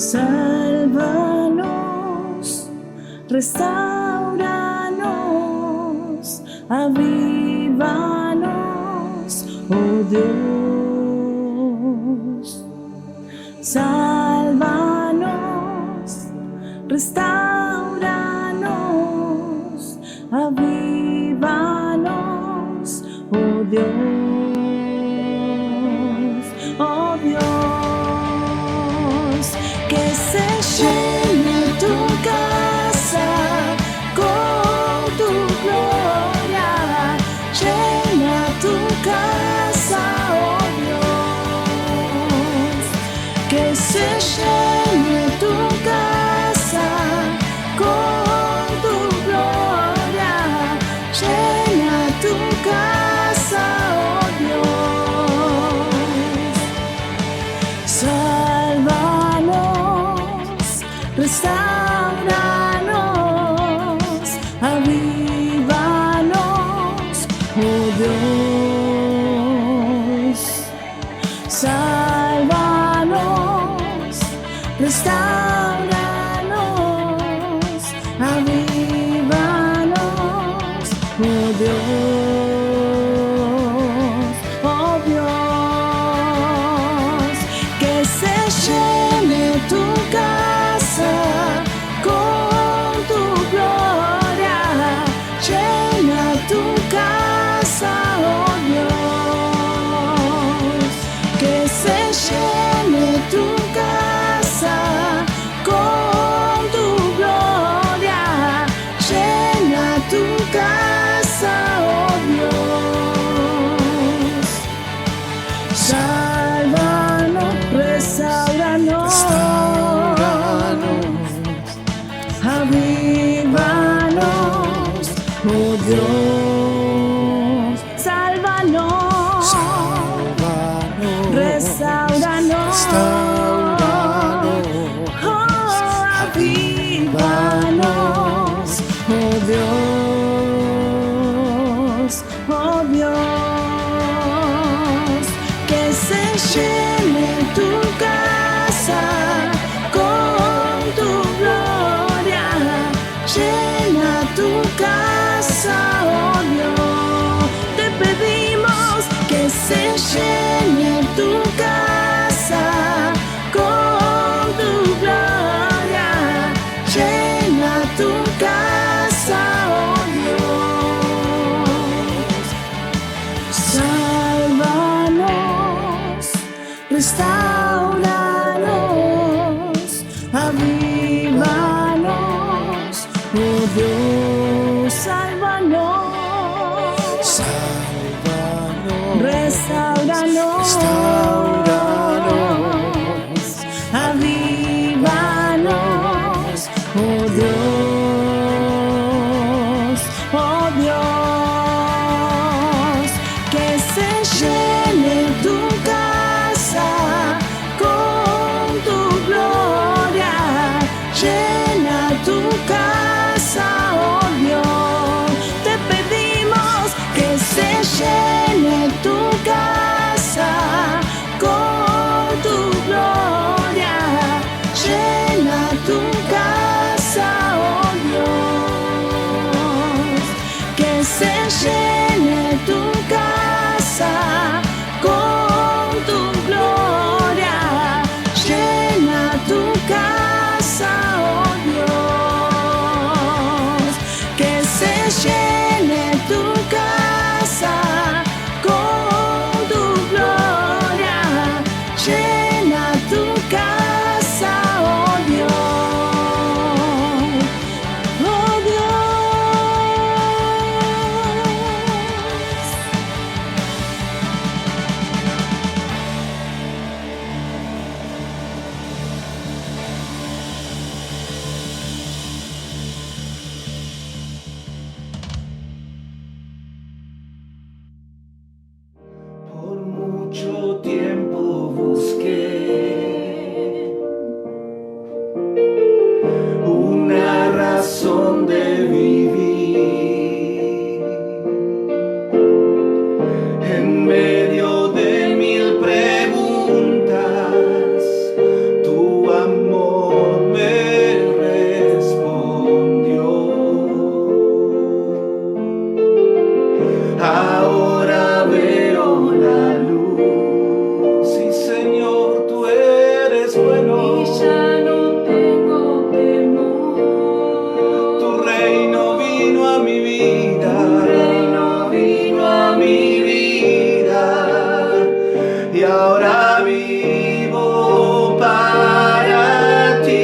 Sálvanos, restauranos, avívanos, oh Dios. Sálvanos, restauranos, avívanos, oh Dios, oh Dios. Que se llene tu casa con tu gloria, llena tu casa, oh Dios. Que se llene tu casa con tu gloria, llena tu casa, oh Dios. Sálvanos, restauranos, avívanos, oh Dios. Sálvanos, restauranos, avívanos, oh Dios, oh Dios. Que se llene tu casa con tu gloria, llena tu casa, oh Dios. Que se llene tu casa con tu gloria, llena tu casa, oh Dios. Sálvanos, restauranos, avívanos, oh Dios. Sálvanos, restauranos, oh, avívanos, oh Dios, oh Dios. Que se llene tu casa con tu gloria, llena tu casa, oh Dios. Te pedimos que se llene tu casa con tu gloria, llena tu casa, oh Dios. Sálvanos, restauranos, avívanos, oh Dios. Sálvanos, restauranos, avívanos, oh Dios, oh Dios. Que se llene tu casa con tu gloria, llena tu casa, oh Dios. Te pedimos que se llene tu casa con tu gloria, llena tu casa, oh Dios. Que se llene tu casa con tu gloria, llena tu casa, oh Dios. Que se llene tu casa con tu gloria, llena tu casa, oh Dios, oh Dios. ahora veo la luz. Sí, Señor, tú eres bueno. Y ya no tengo temor. Tu reino vino a mi vida. Tu reino vino a mi vida. Y ahora vivo para ti.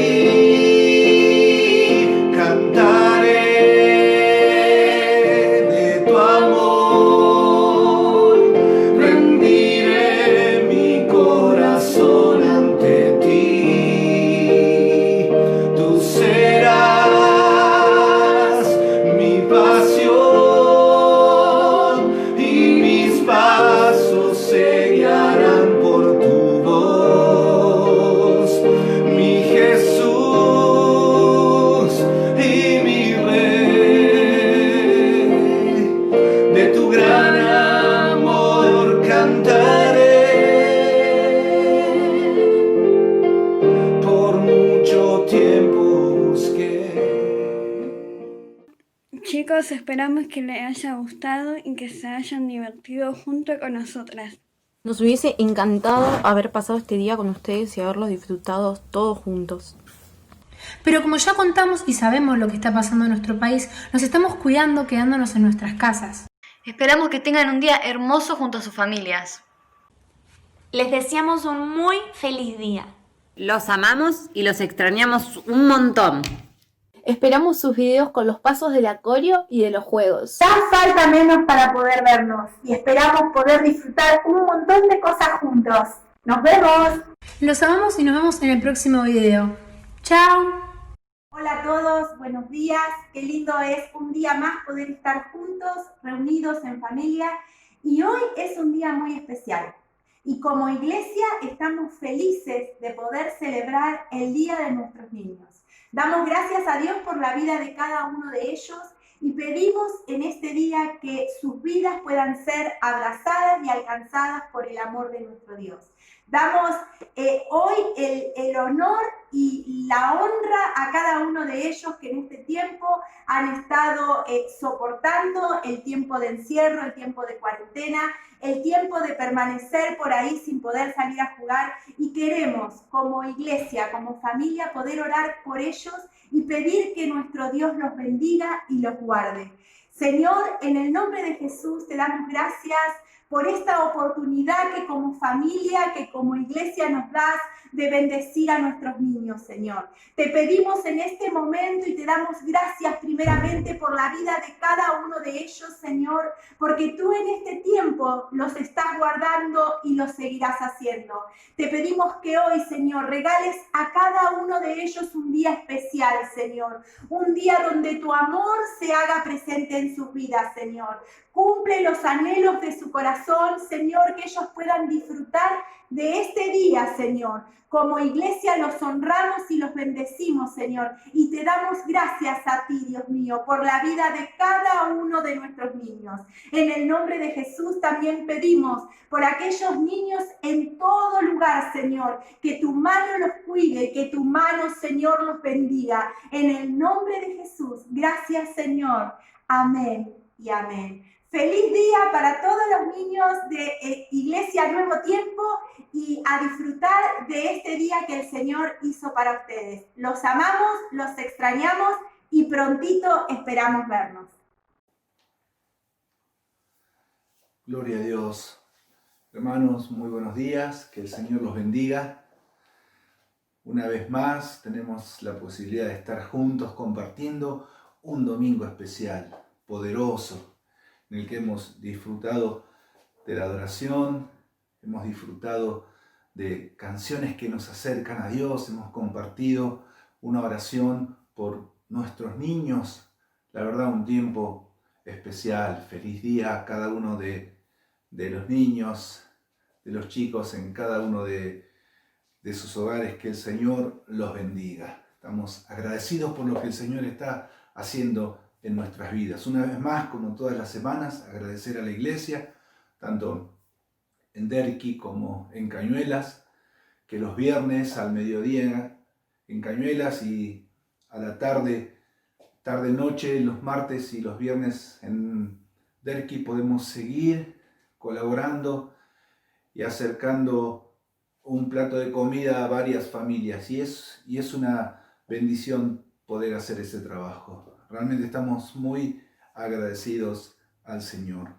Cantaré de tu amor. Rendiré mi corazón ante ti. Tú serás mi pasión y mis pasos se guiarán por tu voz, mi Jesús y mi Rey. De tu gran amor cantaré, por mucho tiempo busqué. Chicos, esperamos que les haya gustado y que se hayan divertido junto con nosotras. Nos hubiese encantado haber pasado este día con ustedes y haberlos disfrutado todos juntos. Pero como ya contamos y sabemos lo que está pasando en nuestro país, nos estamos cuidando quedándonos en nuestras casas. Esperamos que tengan un día hermoso junto a sus familias. Les deseamos un muy feliz día. Los amamos y los extrañamos un montón. Esperamos sus videos con los pasos del acorio y de los juegos. Ya falta menos para poder vernos y esperamos poder disfrutar un montón de cosas juntos. ¡Nos vemos! Los amamos y nos vemos en el próximo video. ¡Chao! Hola a todos, buenos días. Qué lindo es un día más poder estar juntos, reunidos en familia. Y hoy es un día muy especial. Y como iglesia estamos felices de poder celebrar el Día de nuestros niños. Damos gracias a Dios por la vida de cada uno de ellos y pedimos en este día que sus vidas puedan ser abrazadas y alcanzadas por el amor de nuestro Dios. Damos hoy el honor y la honra a cada uno de ellos que en este tiempo han estado soportando el tiempo de encierro, el tiempo de cuarentena, el tiempo de permanecer por ahí sin poder salir a jugar, y queremos como iglesia, como familia, poder orar por ellos y pedir que nuestro Dios los bendiga y los guarde. Señor, en el nombre de Jesús te damos gracias por esta oportunidad que como familia, que como iglesia nos das de bendecir a nuestros niños, Señor. Te pedimos en este momento y te damos gracias primeramente por la vida de cada uno de ellos, Señor, porque tú en este tiempo los estás guardando y los seguirás haciendo. Te pedimos que hoy, Señor, regales a cada uno de ellos un día especial, Señor. Un día donde tu amor se haga presente en sus vidas, Señor. Cumple los anhelos de su corazón, Señor, que ellos puedan disfrutar de este día, Señor. Como iglesia los honramos y los bendecimos, Señor, y te damos gracias a ti, Dios mío, por la vida de cada uno de nuestros niños. En el nombre de Jesús también pedimos por aquellos niños en todo lugar, Señor, que tu mano los cuide, que tu mano, Señor, los bendiga. En el nombre de Jesús, gracias, Señor. Amén y amén. Feliz día para todos los niños de Iglesia Nuevo Tiempo y a disfrutar de este día que el Señor hizo para ustedes. Los amamos, los extrañamos y prontito esperamos vernos. Gloria a Dios. Hermanos, muy buenos días, que el Señor los bendiga. Una vez más tenemos la posibilidad de estar juntos compartiendo un domingo especial, poderoso, en el que hemos disfrutado de la adoración, hemos disfrutado de canciones que nos acercan a Dios, hemos compartido una oración por nuestros niños. La verdad, un tiempo especial. Feliz día a cada uno de los niños, de los chicos en cada uno de sus hogares. Que el Señor los bendiga. Estamos agradecidos por lo que el Señor está haciendo en nuestras vidas. Una vez más, como todas las semanas, agradecer a la iglesia, tanto en Derqui como en Cañuelas, que los viernes al mediodía en Cañuelas y a la tarde-noche, los martes y los viernes en Derqui podemos seguir colaborando y acercando un plato de comida a varias familias. Y es una bendición poder hacer ese trabajo. Realmente estamos muy agradecidos al Señor.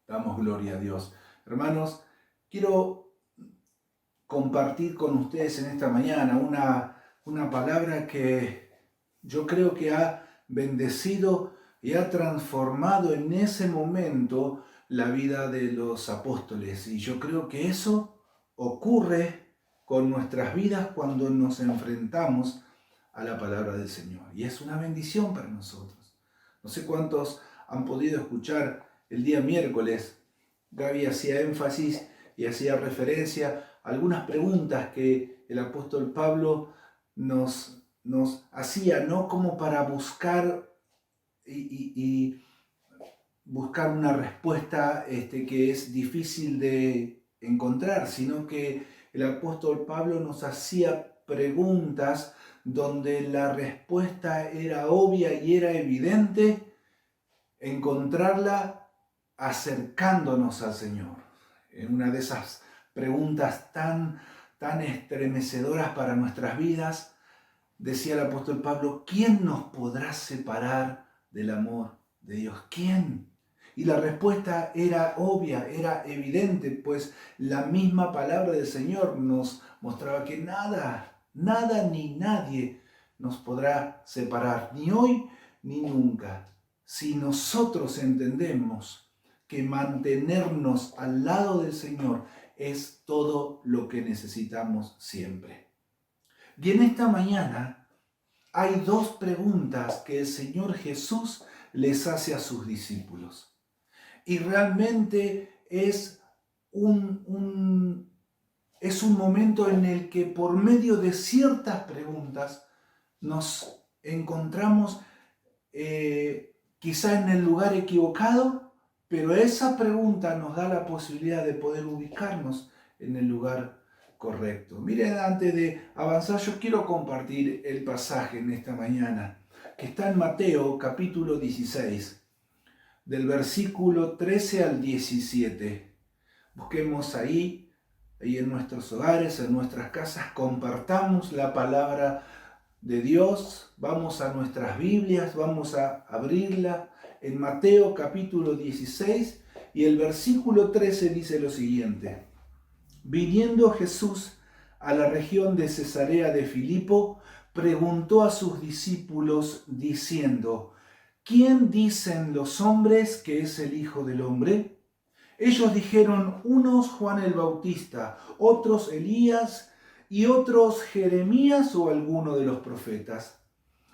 Damos gloria a Dios. Hermanos, quiero compartir con ustedes en esta mañana una palabra que yo creo que ha bendecido y ha transformado en ese momento la vida de los apóstoles. Y yo creo que eso ocurre con nuestras vidas cuando nos enfrentamos a la palabra del Señor. Y es una bendición para nosotros. No sé cuántos han podido escuchar el día miércoles. Gaby hacía énfasis y hacía referencia a algunas preguntas que el apóstol Pablo nos hacía, no como para buscar y buscar una respuesta que es difícil de encontrar, sino que el apóstol Pablo nos hacía preguntas donde la respuesta era obvia y era evidente, encontrarla acercándonos al Señor. En una de esas preguntas tan estremecedoras para nuestras vidas, decía el apóstol Pablo, ¿quién nos podrá separar del amor de Dios? ¿Quién? Y la respuesta era obvia, era evidente, pues la misma palabra del Señor nos mostraba que nada ni nadie nos podrá separar, ni hoy ni nunca, si nosotros entendemos que mantenernos al lado del Señor es todo lo que necesitamos siempre. Y en esta mañana hay dos preguntas que el Señor Jesús les hace a sus discípulos. Y realmente es un momento en el que por medio de ciertas preguntas nos encontramos quizá en el lugar equivocado, pero esa pregunta nos da la posibilidad de poder ubicarnos en el lugar correcto. Miren, antes de avanzar, yo quiero compartir el pasaje en esta mañana, que está en Mateo capítulo 16, del versículo 13 al 17. Busquemos ahí en nuestros hogares, en nuestras casas, compartamos la palabra de Dios, vamos a nuestras Biblias, vamos a abrirla en Mateo capítulo 16 y el versículo 13 dice lo siguiente: Viniendo Jesús a la región de Cesarea de Filipo, preguntó a sus discípulos diciendo: ¿Quién dicen los hombres que es el Hijo del Hombre? Ellos dijeron, unos Juan el Bautista, otros Elías y otros Jeremías o alguno de los profetas.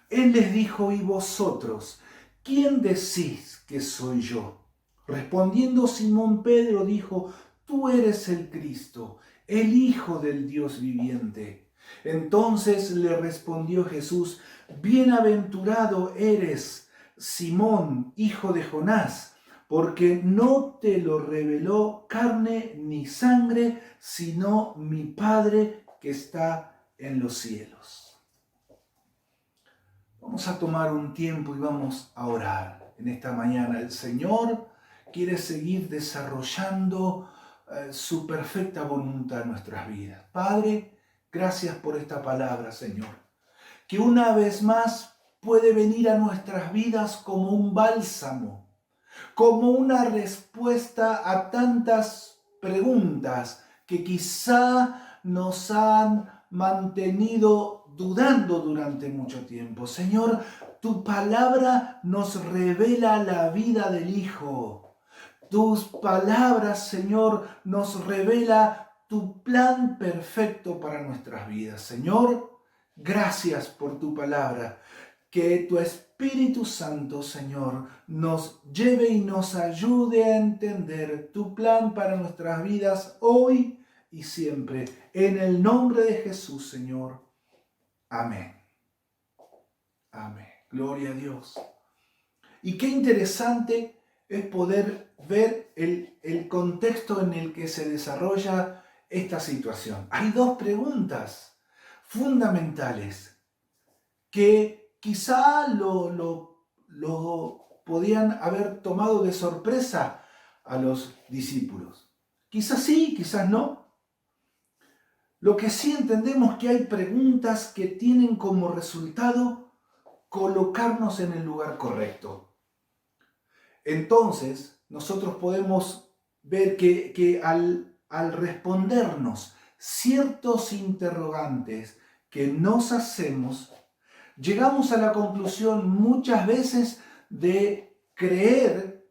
Él les dijo, ¿y vosotros? ¿Quién decís que soy yo? Respondiendo Simón Pedro dijo, tú eres el Cristo, el Hijo del Dios viviente. Entonces le respondió Jesús, bienaventurado eres, Simón, hijo de Jonás, porque no te lo reveló carne ni sangre, sino mi Padre que está en los cielos. Vamos a tomar un tiempo y vamos a orar en esta mañana. El Señor quiere seguir desarrollando su perfecta voluntad en nuestras vidas. Padre, gracias por esta palabra, Señor, que una vez más puede venir a nuestras vidas como un bálsamo, como una respuesta a tantas preguntas que quizá nos han mantenido dudando durante mucho tiempo. Señor, tu palabra nos revela la vida del Hijo. Tus palabras, Señor, nos revela tu plan perfecto para nuestras vidas. Señor, gracias por tu palabra. Que tu Espíritu Santo, Señor, nos lleve y nos ayude a entender tu plan para nuestras vidas hoy y siempre. En el nombre de Jesús, Señor. Amén. Amén. Gloria a Dios. Y qué interesante es poder ver el contexto en el que se desarrolla esta situación. Hay dos preguntas fundamentales que quizá lo podían haber tomado de sorpresa a los discípulos. Quizás sí, quizás no. Lo que sí entendemos es que hay preguntas que tienen como resultado colocarnos en el lugar correcto. Entonces, nosotros podemos ver que al respondernos ciertos interrogantes que nos hacemos, llegamos a la conclusión muchas veces de creer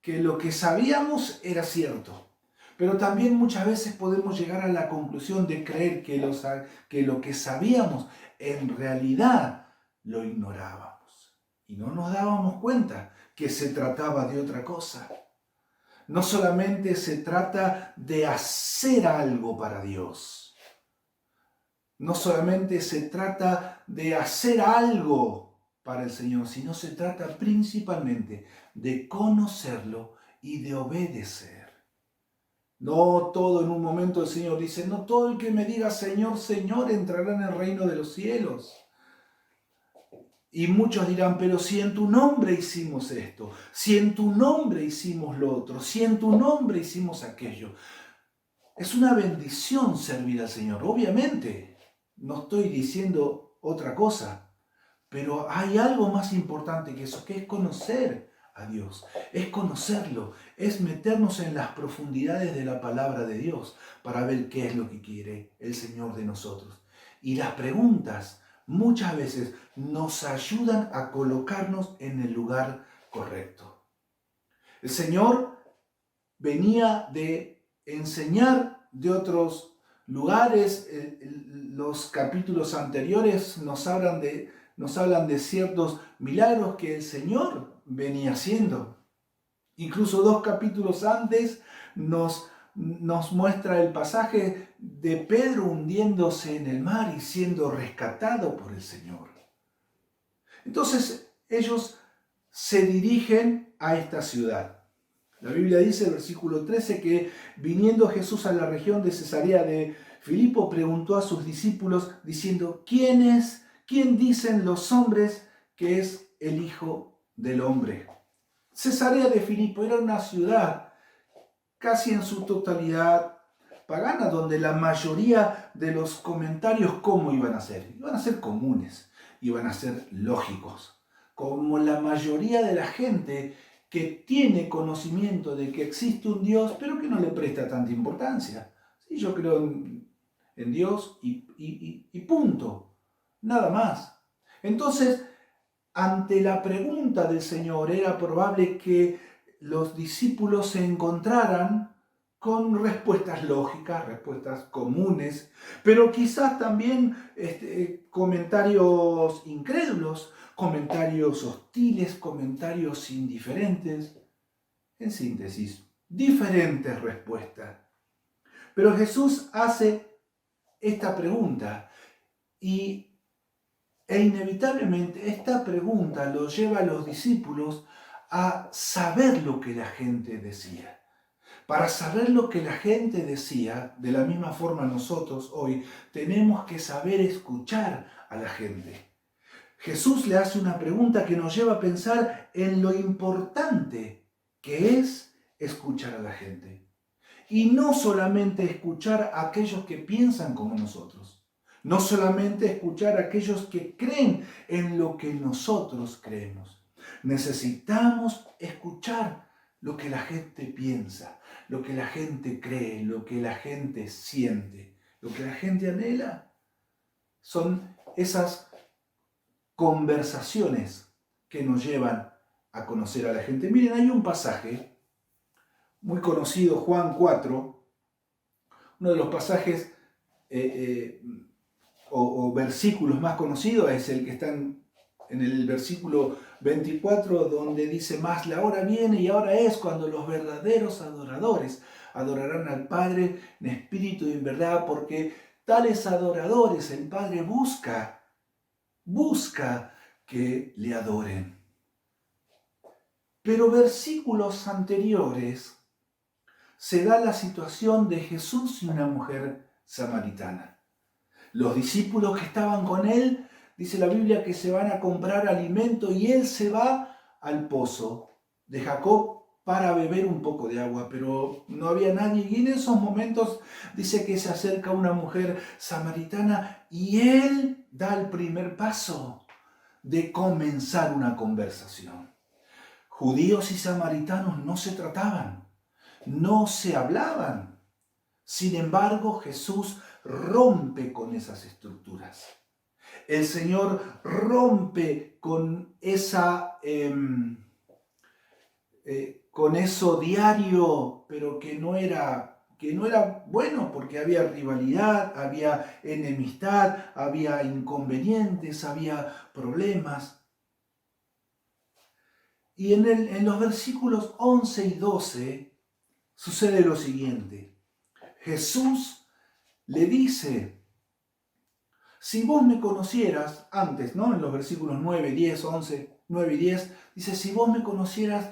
que lo que sabíamos era cierto. Pero también muchas veces podemos llegar a la conclusión de creer que lo que sabíamos en realidad lo ignorábamos. Y no nos dábamos cuenta que se trataba de otra cosa. No solamente se trata de hacer algo para Dios. No solamente se trata de hacer algo para el Señor, sino se trata principalmente de conocerlo y de obedecer. No todo en un momento el Señor dice, no todo el que me diga Señor, Señor entrará en el reino de los cielos. Y muchos dirán, pero si en tu nombre hicimos esto, si en tu nombre hicimos lo otro, si en tu nombre hicimos aquello. Es una bendición servir al Señor, obviamente. No estoy diciendo otra cosa, pero hay algo más importante que eso, que es conocer a Dios, es conocerlo, es meternos en las profundidades de la palabra de Dios para ver qué es lo que quiere el Señor de nosotros. Y las preguntas muchas veces nos ayudan a colocarnos en el lugar correcto. El Señor venía de enseñar de otros lugares. Los capítulos anteriores nos hablan de ciertos milagros que el Señor venía haciendo. Incluso 2 capítulos antes nos muestra el pasaje de Pedro hundiéndose en el mar y siendo rescatado por el Señor. Entonces ellos se dirigen a esta ciudad. La Biblia dice, el versículo 13, que viniendo Jesús a la región de Cesarea de Filipo, preguntó a sus discípulos diciendo, ¿quién dicen los hombres que es el Hijo del Hombre? Cesarea de Filipo era una ciudad casi en su totalidad pagana, donde la mayoría de los comentarios, ¿cómo iban a ser? Iban a ser comunes, iban a ser lógicos, como la mayoría de la gente que tiene conocimiento de que existe un Dios, pero que no le presta tanta importancia. Sí, yo creo en Dios y punto, nada más. Entonces, ante la pregunta del Señor, era probable que los discípulos se encontraran con respuestas lógicas, respuestas comunes, pero quizás también comentarios incrédulos, comentarios hostiles, comentarios indiferentes. En síntesis, diferentes respuestas. Pero Jesús hace esta pregunta e inevitablemente esta pregunta lo lleva a los discípulos a saber lo que la gente decía. Para saber lo que la gente decía, de la misma forma nosotros hoy tenemos que saber escuchar a la gente. Jesús le hace una pregunta que nos lleva a pensar en lo importante que es escuchar a la gente. Y no solamente escuchar a aquellos que piensan como nosotros. No solamente escuchar a aquellos que creen en lo que nosotros creemos. Necesitamos escuchar lo que la gente piensa, lo que la gente cree, lo que la gente siente, lo que la gente anhela. Son esas conversaciones que nos llevan a conocer a la gente. Miren, hay un pasaje muy conocido, Juan 4, uno de los pasajes o versículos más conocidos es el que está en el versículo 24, donde dice, mas la hora viene y ahora es cuando los verdaderos adoradores adorarán al Padre en espíritu y en verdad, porque tales adoradores el Padre busca que le adoren. Pero versículos anteriores se da la situación de Jesús y una mujer samaritana. Los discípulos que estaban con él, dice la Biblia, que se van a comprar alimento y él se va al pozo de Jacob para beber un poco de agua, pero no había nadie. Y en esos momentos dice que se acerca una mujer samaritana y él da el primer paso de comenzar una conversación. Judíos y samaritanos no se trataban, no se hablaban. Sin embargo, Jesús rompe con esas estructuras. El Señor rompe con con eso diario, pero que no era bueno, porque había rivalidad, había enemistad, había inconvenientes, había problemas. Y en los versículos 11 y 12 sucede lo siguiente. Jesús le dice, si vos me conocieras, antes, ¿no? En los versículos 9, 10, 11, 9 y 10, dice, si vos me conocieras,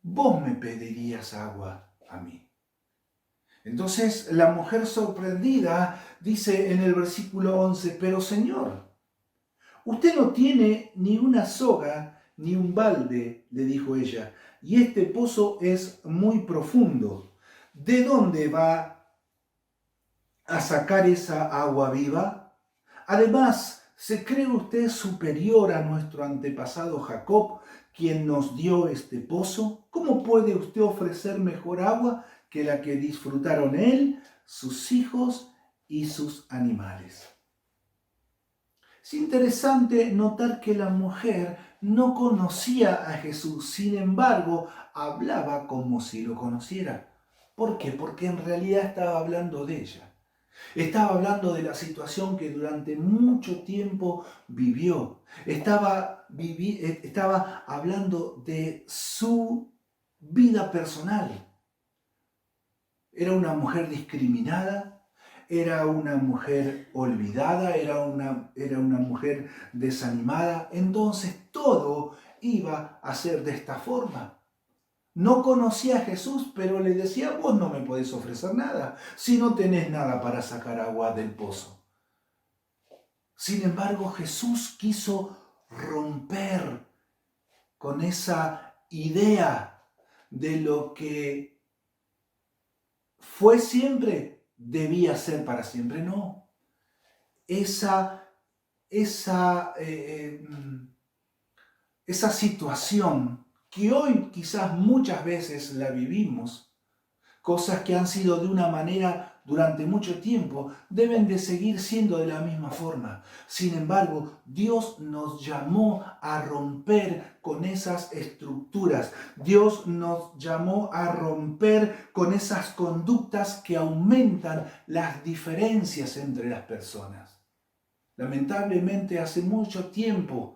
vos me pedirías agua a mí. Entonces la mujer sorprendida dice en el versículo 11, pero Señor, usted no tiene ni una soga ni un balde, le dijo ella, y este pozo es muy profundo. ¿De dónde va a sacar esa agua viva? Además, ¿se cree usted superior a nuestro antepasado Jacob, quien nos dio este pozo? ¿Cómo puede usted ofrecer mejor agua que la que disfrutaron él, sus hijos y sus animales? Es interesante notar que la mujer no conocía a Jesús, sin embargo, hablaba como si lo conociera. ¿Por qué? Porque en realidad estaba hablando de ella. Estaba hablando de la situación que durante mucho tiempo vivió. Estaba hablando de su vida personal. Era una mujer discriminada, era una mujer olvidada, era una mujer desanimada. Entonces todo iba a ser de esta forma. No conocía a Jesús, pero le decía, vos no me podés ofrecer nada si no tenés nada para sacar agua del pozo. Sin embargo, Jesús quiso romper con esa idea de lo que fue siempre, debía ser para siempre. No. Esa situación que hoy quizás muchas veces la vivimos, cosas que han sido de una manera durante mucho tiempo, deben de seguir siendo de la misma forma. Sin embargo, Dios nos llamó a romper con esas estructuras. Dios nos llamó a romper con esas conductas que aumentan las diferencias entre las personas. Lamentablemente, hace mucho tiempo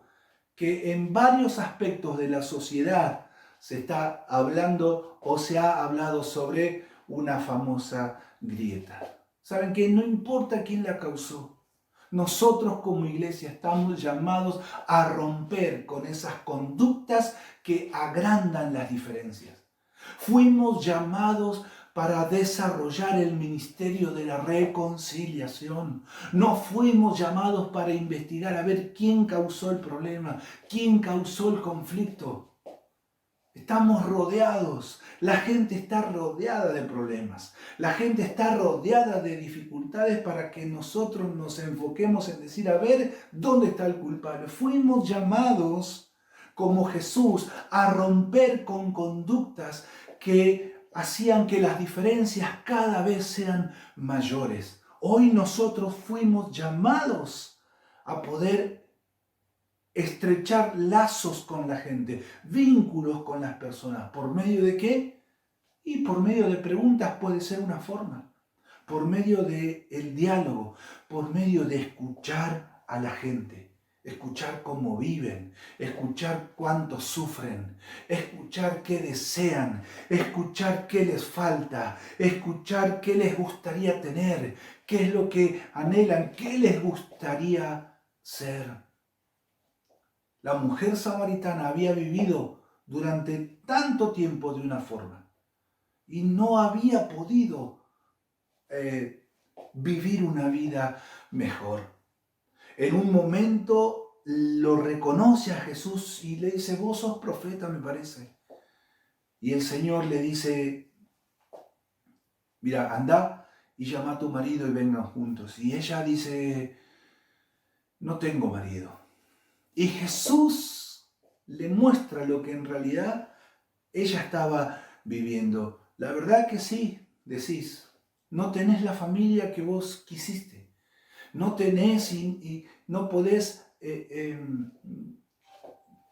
que en varios aspectos de la sociedad se está hablando o se ha hablado sobre una famosa grieta. ¿Saben qué? No importa quién la causó. Nosotros como iglesia estamos llamados a romper con esas conductas que agrandan las diferencias. Fuimos llamados para desarrollar el ministerio de la reconciliación. No fuimos llamados para investigar a ver quién causó el problema, quién causó el conflicto. Estamos rodeados, la gente está rodeada de problemas, la gente está rodeada de dificultades para que nosotros nos enfoquemos en decir, a ver, ¿dónde está el culpable? Fuimos llamados, como Jesús, a romper con conductas que hacían que las diferencias cada vez sean mayores. Hoy nosotros fuimos llamados a poder estrechar lazos con la gente, vínculos con las personas. ¿Por medio de qué? Y por medio de preguntas puede ser una forma. Por medio del diálogo, por medio de escuchar a la gente. Escuchar cómo viven, escuchar cuánto sufren, escuchar qué desean, escuchar qué les falta, escuchar qué les gustaría tener, qué es lo que anhelan, qué les gustaría ser. La mujer samaritana había vivido durante tanto tiempo de una forma y no había podido vivir una vida mejor. En un momento lo reconoce a Jesús y le dice, vos sos profeta, me parece. Y el Señor le dice, mira, anda y llama a tu marido y vengan juntos. Y ella dice, no tengo marido. Y Jesús le muestra lo que en realidad ella estaba viviendo. La verdad que sí, decís, no tenés la familia que vos quisiste. No tenés y no podés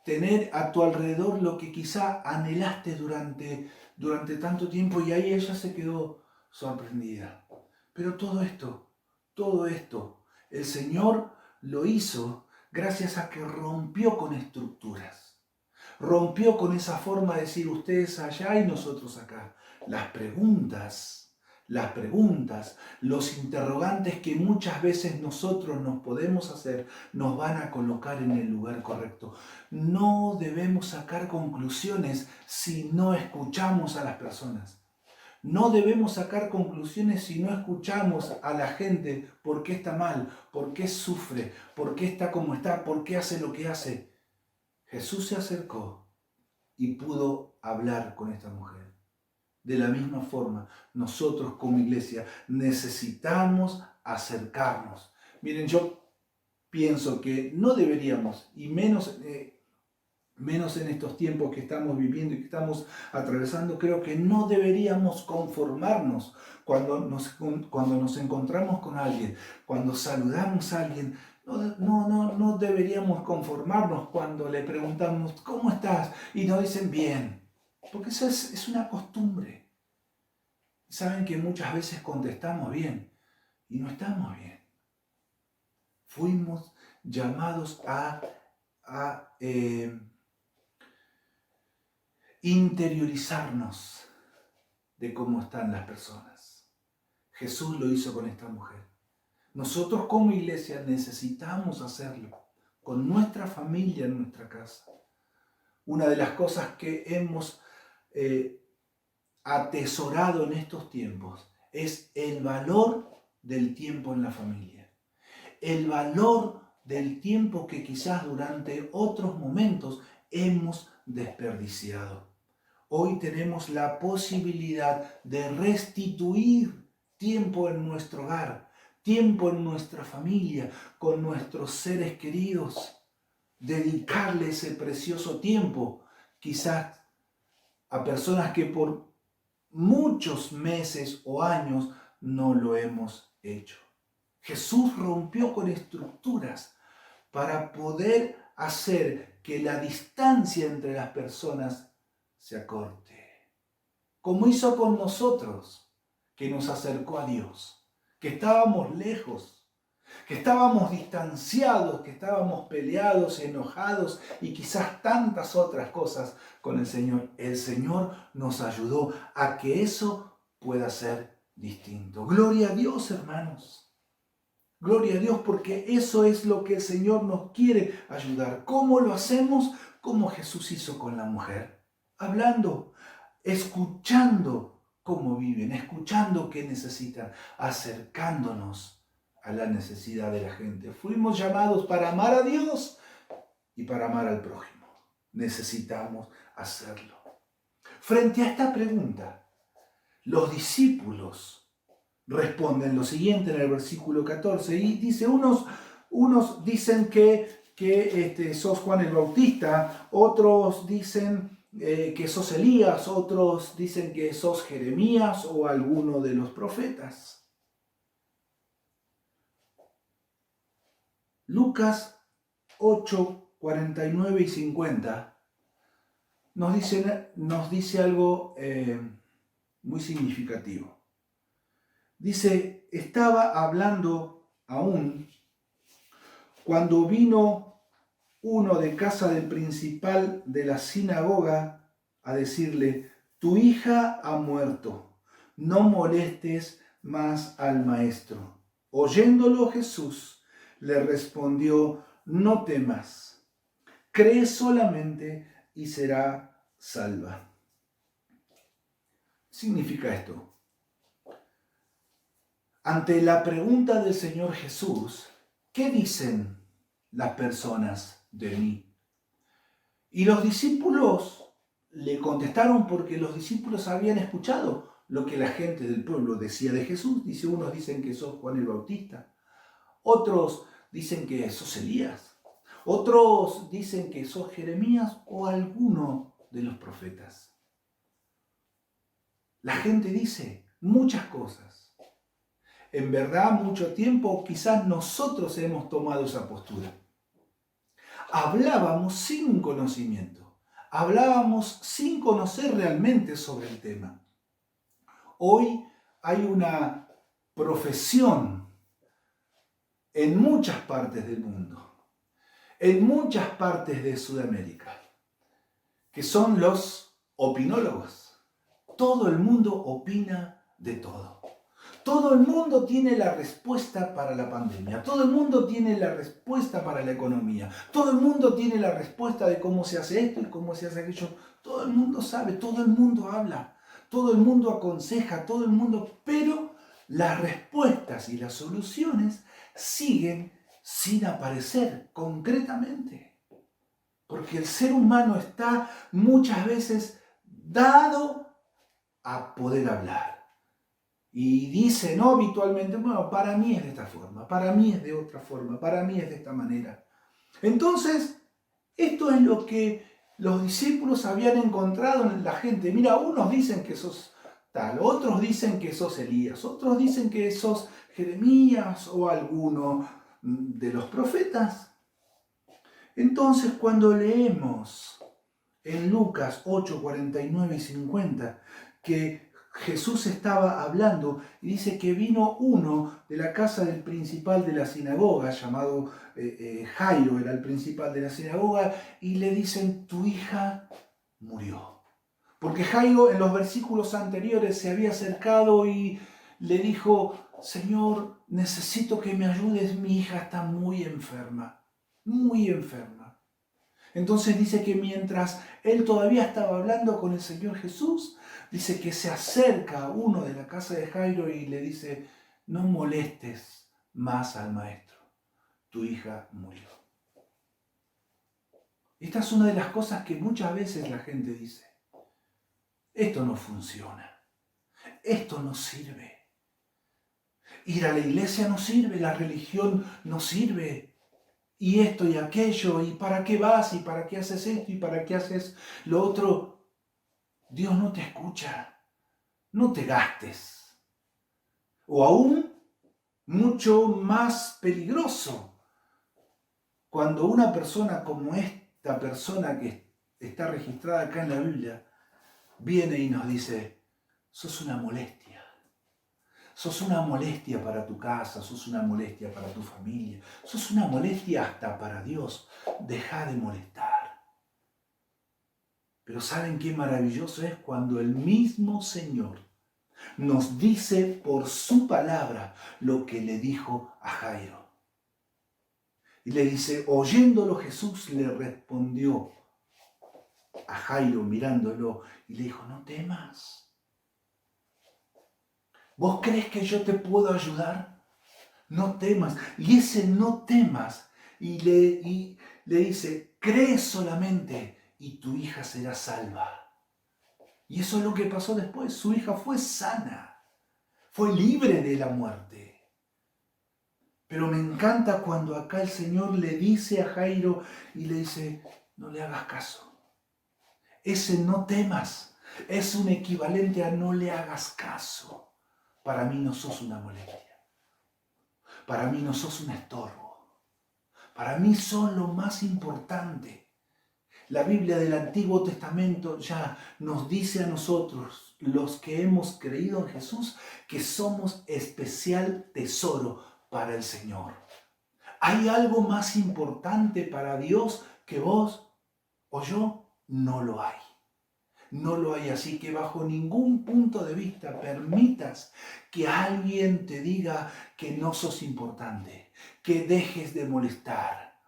tener a tu alrededor lo que quizá anhelaste durante tanto tiempo, y ahí ella se quedó sorprendida. Pero todo esto, el Señor lo hizo gracias a que rompió con estructuras. Rompió con esa forma de decir ustedes allá y nosotros acá. Las preguntas, los interrogantes que muchas veces nosotros nos podemos hacer, nos van a colocar en el lugar correcto. No debemos sacar conclusiones si no escuchamos a las personas. No debemos sacar conclusiones si no escuchamos a la gente por qué está mal, por qué sufre, por qué está como está, por qué hace lo que hace. Jesús se acercó y pudo hablar con esta mujer. De la misma forma, nosotros como iglesia necesitamos acercarnos. Miren, yo pienso que no deberíamos, y menos en estos tiempos que estamos viviendo y que estamos atravesando, creo que no deberíamos conformarnos cuando nos encontramos con alguien, cuando saludamos a alguien. No deberíamos conformarnos cuando le preguntamos, ¿cómo estás? Y nos dicen bien. Porque eso es una costumbre. Saben que muchas veces contestamos bien y no estamos bien. Fuimos llamados a interiorizarnos de cómo están las personas. Jesús lo hizo con esta mujer. Nosotros como iglesia necesitamos hacerlo con nuestra familia en nuestra casa. Una de las cosas que hemos atesorado en estos tiempos es el valor del tiempo en la familia. El valor del tiempo que quizás durante otros momentos hemos desperdiciado. Hoy tenemos la posibilidad de restituir tiempo en nuestro hogar, tiempo en nuestra familia, con nuestros seres queridos. Dedicarle ese precioso tiempo, quizás a personas que por muchos meses o años no lo hemos hecho. Jesús rompió con estructuras para poder hacer que la distancia entre las personas se acorte. Como hizo con nosotros, que nos acercó a Dios, que estábamos lejos, que estábamos distanciados, que estábamos peleados, enojados y quizás tantas otras cosas con el Señor. El Señor nos ayudó a que eso pueda ser distinto. Gloria a Dios, hermanos. Gloria a Dios, porque eso es lo que el Señor nos quiere ayudar. ¿Cómo lo hacemos? Como Jesús hizo con la mujer. Hablando, escuchando cómo viven, escuchando qué necesitan, acercándonos a la necesidad de la gente. Fuimos llamados para amar a Dios y para amar al prójimo. Necesitamos hacerlo. Frente a esta pregunta, los discípulos responden lo siguiente en el versículo 14 y dice, unos dicen que sos Juan el Bautista, otros dicen que sos Elías, otros dicen que sos Jeremías o alguno de los profetas. Lucas 8, 49 y 50 nos dice algo muy significativo. Dice, estaba hablando aún cuando vino uno de casa del principal de la sinagoga a decirle, tu hija ha muerto, no molestes más al maestro. Oyéndolo Jesús le respondió, no temas, cree solamente y será salva. ¿Qué significa esto? Ante la pregunta del Señor Jesús, ¿qué dicen las personas de mí? Y los discípulos le contestaron porque los discípulos habían escuchado lo que la gente del pueblo decía de Jesús. Dice, unos dicen que sos Juan el Bautista, otros dicen que sos Elías, otros dicen que sos Jeremías o alguno de los profetas. La gente dice muchas cosas. En verdad, mucho tiempo quizás nosotros hemos tomado esa postura. Hablábamos sin conocimiento, hablábamos sin conocer realmente sobre el tema. Hoy hay una profesión en muchas partes del mundo, en muchas partes de Sudamérica, que son los opinólogos. Todo el mundo opina de todo. Todo el mundo tiene la respuesta para la pandemia. Todo el mundo tiene la respuesta para la economía. Todo el mundo tiene la respuesta de cómo se hace esto y cómo se hace aquello. Todo el mundo sabe, todo el mundo habla, todo el mundo aconseja, todo el mundo... Pero las respuestas y las soluciones siguen sin aparecer concretamente. Porque el ser humano está muchas veces dado a poder hablar. Y dice, ¿no? Habitualmente, bueno, para mí es de esta forma, para mí es de otra forma, para mí es de esta manera. Entonces, esto es lo que los discípulos habían encontrado en la gente. Mira, unos dicen que sos tal, otros dicen que sos Elías, otros dicen que sos Jeremías o alguno de los profetas. Entonces, cuando leemos en Lucas 8, 49 y 50, que Jesús estaba hablando y dice que vino uno de la casa del principal de la sinagoga, llamado Jairo, era el principal de la sinagoga, y le dicen, tu hija murió. Porque Jairo en los versículos anteriores se había acercado y le dijo, Señor, necesito que me ayudes, mi hija está muy enferma, muy enferma. Entonces dice que mientras él todavía estaba hablando con el Señor Jesús, dice que se acerca uno de la casa de Jairo y le dice, no molestes más al maestro, tu hija murió. Esta es una de las cosas que muchas veces la gente dice, esto no funciona, esto no sirve. Ir a la iglesia no sirve, la religión no sirve. Y esto y aquello, y para qué vas, y para qué haces esto, y para qué haces lo otro. Dios no te escucha, no te gastes. O aún, mucho más peligroso, cuando una persona como esta persona que está registrada acá en la Biblia, viene y nos dice, sos una molestia. Sos una molestia para tu casa, sos una molestia para tu familia, sos una molestia hasta para Dios. Deja de molestar. Pero ¿saben qué maravilloso es cuando el mismo Señor nos dice por su palabra lo que le dijo a Jairo? Y le dice, oyéndolo Jesús le respondió a Jairo mirándolo y le dijo, no temas. ¿Vos crees que yo te puedo ayudar? No temas. Y ese no temas. Y le dice, cree solamente y tu hija será salva. Y eso es lo que pasó después. Su hija fue sana. Fue libre de la muerte. Pero me encanta cuando acá el Señor le dice a Jairo y le dice, no le hagas caso. Ese no temas es un equivalente a no le hagas caso. Para mí no sos una molestia. Para mí no sos un estorbo. Para mí sos lo más importante. La Biblia del Antiguo Testamento ya nos dice a nosotros, los que hemos creído en Jesús, que somos especial tesoro para el Señor. ¿Hay algo más importante para Dios que vos o yo? No lo hay. No lo hay, así que bajo ningún punto de vista permitas que alguien te diga que no sos importante, que dejes de molestar,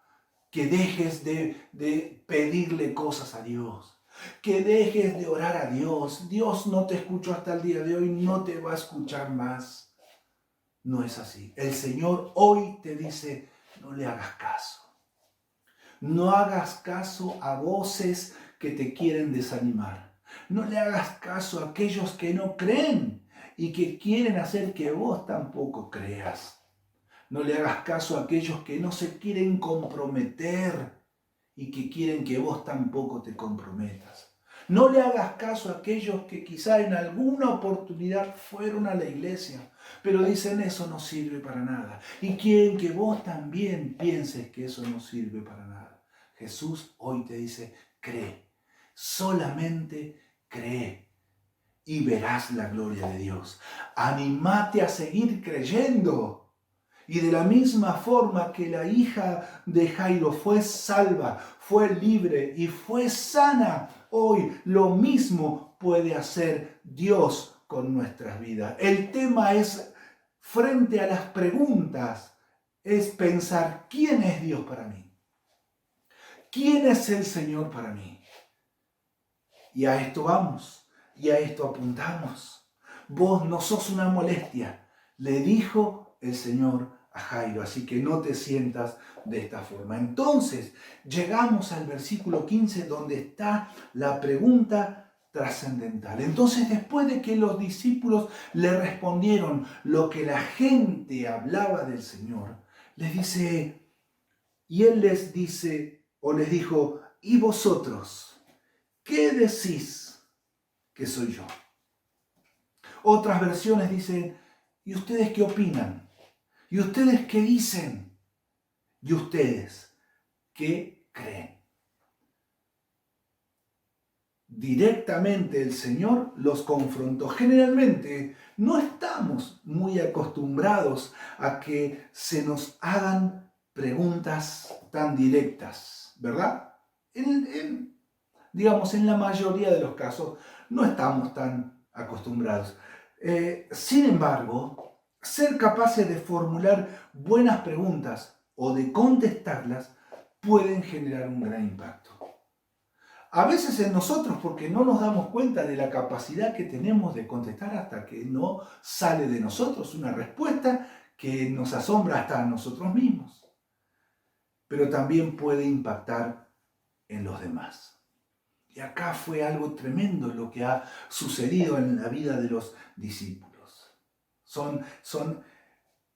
que dejes de pedirle cosas a Dios, que dejes de orar a Dios. Dios no te escuchó hasta el día de hoy, no te va a escuchar más. No es así. El Señor hoy te dice, no le hagas caso. No hagas caso a voces que te quieren desanimar. No le hagas caso a aquellos que no creen y que quieren hacer que vos tampoco creas. No le hagas caso a aquellos que no se quieren comprometer y que quieren que vos tampoco te comprometas. No le hagas caso a aquellos que quizá en alguna oportunidad fueron a la iglesia, pero dicen eso no sirve para nada. Y quieren que vos también pienses que eso no sirve para nada. Jesús hoy te dice, cree, solamente cree y verás la gloria de Dios. Anímate a seguir creyendo. Y de la misma forma que la hija de Jairo fue salva, fue libre y fue sana, hoy lo mismo puede hacer Dios con nuestras vidas. El tema es, frente a las preguntas, es pensar, ¿quién es Dios para mí? ¿Quién es el Señor para mí? Y a esto vamos, y a esto apuntamos. Vos no sos una molestia, le dijo el Señor a Jairo, así que no te sientas de esta forma. Entonces, llegamos al versículo 15 donde está la pregunta trascendental. Entonces, después de que los discípulos le respondieron lo que la gente hablaba del Señor, les dice, y él les dice, o les dijo, ¿y vosotros qué decís que soy yo? Otras versiones dicen, ¿y ustedes qué opinan? ¿Y ustedes qué dicen? ¿Y ustedes qué creen? Directamente el Señor los confrontó. Generalmente no estamos muy acostumbrados a que se nos hagan preguntas tan directas, ¿verdad? Digamos, en la mayoría de los casos no estamos tan acostumbrados. Sin embargo, ser capaces de formular buenas preguntas o de contestarlas pueden generar un gran impacto. A veces en nosotros, porque no nos damos cuenta de la capacidad que tenemos de contestar hasta que no sale de nosotros una respuesta que nos asombra hasta a nosotros mismos. Pero también puede impactar en los demás. Y acá fue algo tremendo lo que ha sucedido en la vida de los discípulos. Son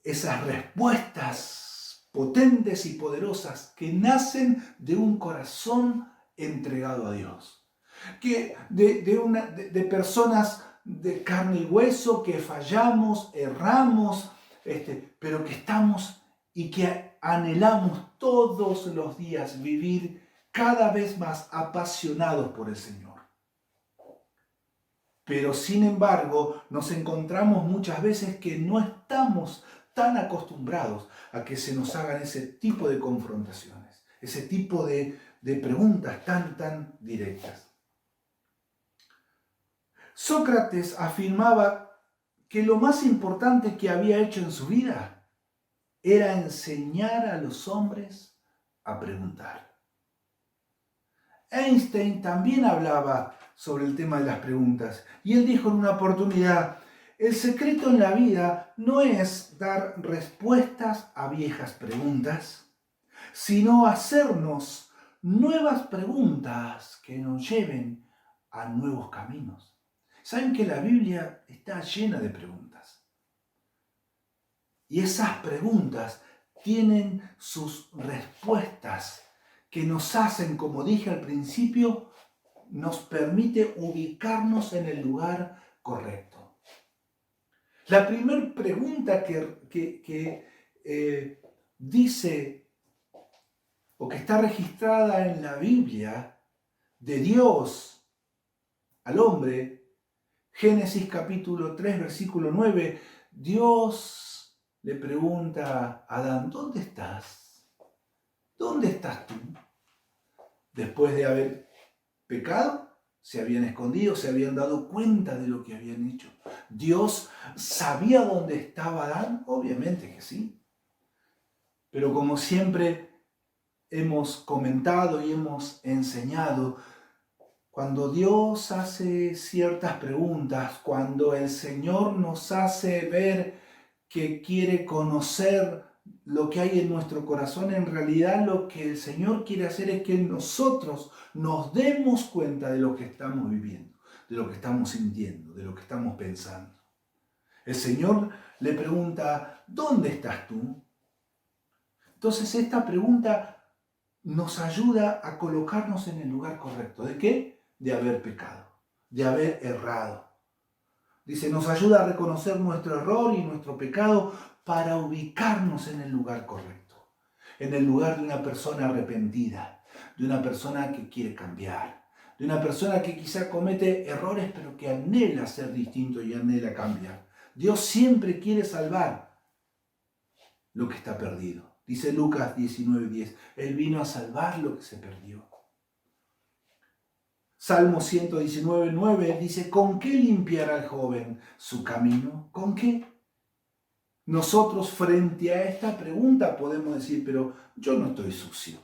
esas respuestas potentes y poderosas que nacen de un corazón entregado a Dios. Que de personas de carne y hueso que fallamos, erramos, pero que estamos y que anhelamos todos los días vivir cada vez más apasionados por el Señor. Pero sin embargo, nos encontramos muchas veces que no estamos tan acostumbrados a que se nos hagan ese tipo de confrontaciones, ese tipo de preguntas tan directas. Sócrates afirmaba que lo más importante que había hecho en su vida era enseñar a los hombres a preguntar. Einstein también hablaba sobre el tema de las preguntas y él dijo en una oportunidad, el secreto en la vida no es dar respuestas a viejas preguntas, sino hacernos nuevas preguntas que nos lleven a nuevos caminos. Saben que la Biblia está llena de preguntas. Y esas preguntas tienen sus respuestas que nos hacen, como dije al principio, nos permite ubicarnos en el lugar correcto. La primera pregunta que dice o que está registrada en la Biblia de Dios al hombre, Génesis capítulo 3, versículo 9, Dios le pregunta a Adán, ¿dónde estás? ¿Dónde estás tú? Después de haber pecado, se habían escondido, se habían dado cuenta de lo que habían hecho. ¿Dios sabía dónde estaba Adán? Obviamente que sí. Pero como siempre hemos comentado y hemos enseñado, cuando Dios hace ciertas preguntas, cuando el Señor nos hace ver que quiere conocer lo que hay en nuestro corazón, en realidad lo que el Señor quiere hacer es que nosotros nos demos cuenta de lo que estamos viviendo, de lo que estamos sintiendo, de lo que estamos pensando. El Señor le pregunta, ¿dónde estás tú? Entonces esta pregunta nos ayuda a colocarnos en el lugar correcto. ¿De qué? De haber pecado, de haber errado. Dice, nos ayuda a reconocer nuestro error y nuestro pecado para ubicarnos en el lugar correcto, en el lugar de una persona arrepentida, de una persona que quiere cambiar, de una persona que quizá comete errores pero que anhela ser distinto y anhela cambiar. Dios siempre quiere salvar lo que está perdido. Dice Lucas 19:10, Él vino a salvar lo que se perdió. Salmo 119:9 dice, ¿con qué limpiará el joven su camino? ¿Con qué? Nosotros frente a esta pregunta podemos decir, pero yo no estoy sucio,